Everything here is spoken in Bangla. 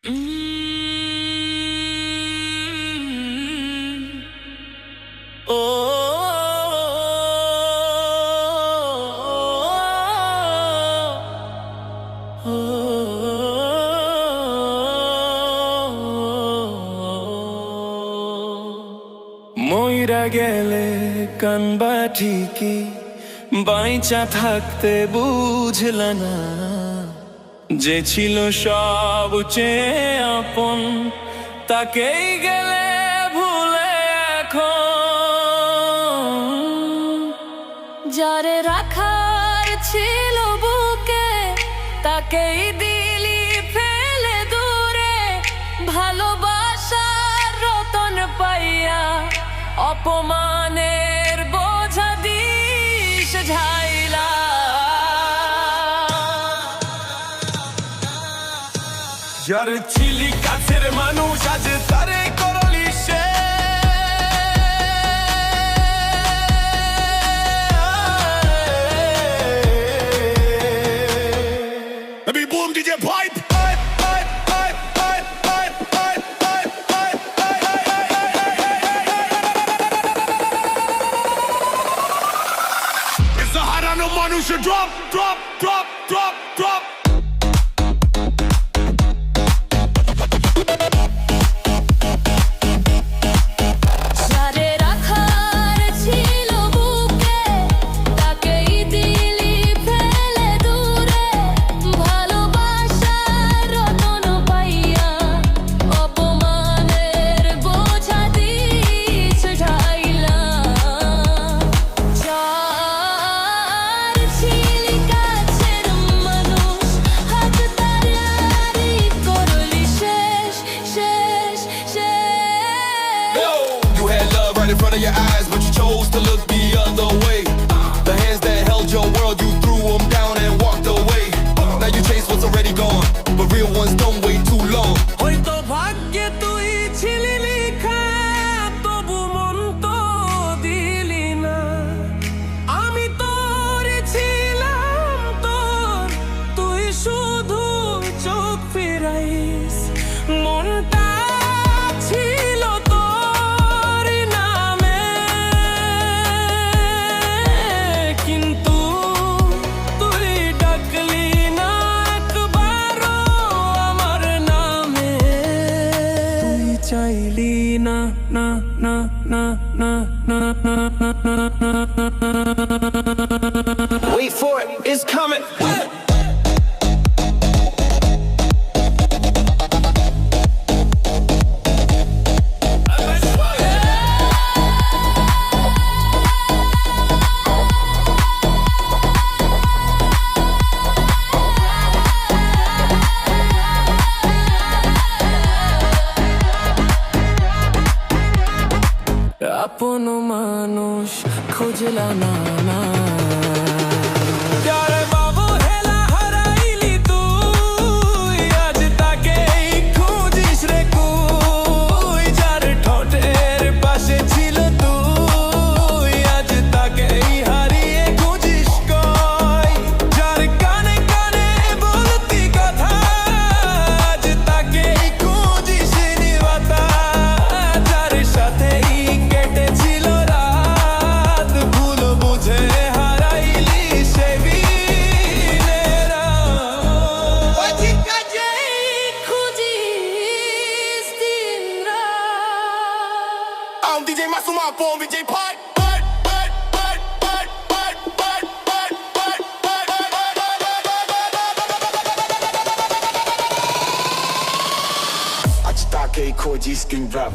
মইরা গেলে কানবা ঠিকই, বাইচা থাকতে বুঝলা না যে ছিল সবচেয়ে আপন, তাকেই গেলে ভুলে এখন। যারে রাখার ছিল বুকে তাকেই দিলি ফেলে দূরে, ভালোবাসার রতন পাইয়া অপমানের বোঝা দিস ঝাইলা। যার ছিলি কাছের মানুষ আজ তারে করলি সে, boom DJ pipe. It's a harano manusha drop, drop, drop, drop, drop. In front of your eyes, but you chose to look the other way. The hands that held your world, you threw them down and walked away. Now you chase what's already gone, but real ones don't wait too long. হয়তো ভাগ্যে তুই ছিলি লেখা, তবু মন তো দিলি না। আমি তোর ছিলাম তোর, তুই শুধু চোখ ফিরাইস। মনটা ছিল তোর নামে, কিন্তু তুই ডাকলি না একবারও আমার নামে। তুই চাইলি না না না না না না না না না। Wait for it, it's coming. আপন মানুষ খুঁজলা না না। যারে বাবু হেলা হারাইলি তুই, আজ তাকেই খুঁজিস রে কুই। যার ঠোঁটের পাশে ছিল তুই, আজ তাকেই হারিয়ে খুঁজিস কই। যার কানে কানে বলতি কথা, আজ তাকেই খুঁজিস নিবাতা। যার সাথেই কেটেছিল রাত, ভুল বুঝে হারাইলি সে বিনেরা। খুঁজিস দিনরাত। I'm DJ Masuma, boom DJ pipe. Aç takeyi koji skin rap.